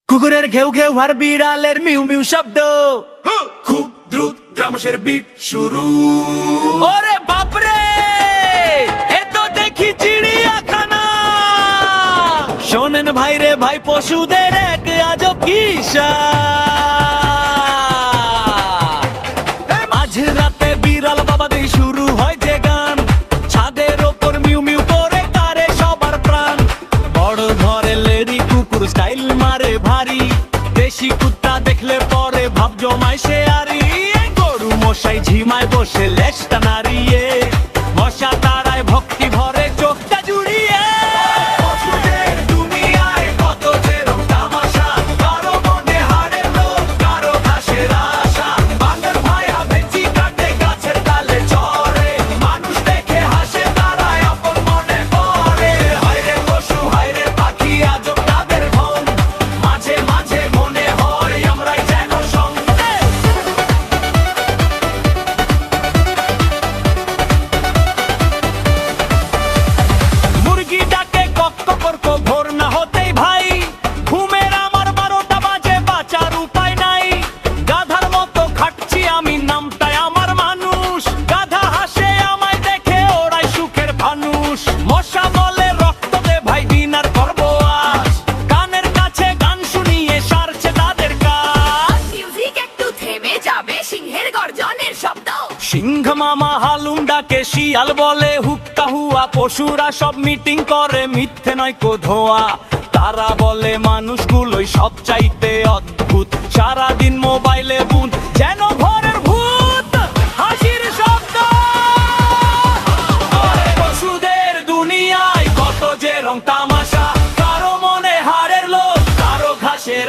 কুকুরের ঘেউ ঘেউ আর বিড়ালের মিউ মিউ শব্দ, খুব দ্রুত গ্রামসের বিট শুরু। ওরে বাপরে, এ তো দেখি চিড়িয়াখানা। শোনেন ভাই রে ভাই, পশুদের এক আজব কিসা। মাঝ রাতে বিড়াল বাবা দিয়ে শুরু হয় যে গান, ছাদের ওপর মিউ মিউ করে কারে সবার প্রাণ। বড় ধরে লেরি কুকুর স্টাইল মারে ভারী, দেশি কুত্তা দেখলে পরে ভাব জমায় সে আরি। গরু মশাই ঝিমায় বসে লেজটা নাড়িয়ে, মশা তারায় ভক্তি ভরে চোখটা জুড়িয়ে। পশুদের দুনিয়ায় কত যে রং তামাশা, কারো মনে হাড়ের লোভ, কারো ঘাসের আশা। বান্দর ভাইয়া বেঁচি কাটে গাছের ডালে চড়ে, মানুষ দেখে হাসে তারায় আপন মনে করে। হায়রে পশু হায়রে পাখি আজব তাদের ভন, মাঝে মাঝে মনে হয় আমরাই যেন সঙ্গে। মুরগি ডাকে কক কক ভোর না হতেই ভাই, ঘুমের আমার 12টা বাজে, বাঁচার উপায় নাই। গাধার মতো খাটছি আমি, নামটাই আমার মানুষ। গাধা হাসে আমায় দেখে, ওরাই সুখের ফানুষ। মশা বলে রক্ত দে ভাই, ডিনার করবো আজ। কানের কাছে গান শুনিয়ে সারছে তাদের কাজ। মিউজিক একটু থেমে যাবে, সিংহের গর্জনের শব্দ। সিংহ মামা হালুম ডাকে, শিয়াল বলে হুক্কা হুয়া। পশুরা সব মিটিং করে, মিথ্যে নয় কো ধোয়া। তারা বলে মানুষগুলোই সব চাইতে অদ্ভুত, সারাদিন মোবাইলে বুন যেন ঘরের ভূত। হাসির শব্দ, পশুদের দুনিয়ায় কত যে রং তামাশা, কারো মনে হাড়ের লোভ, কারো ঘাসের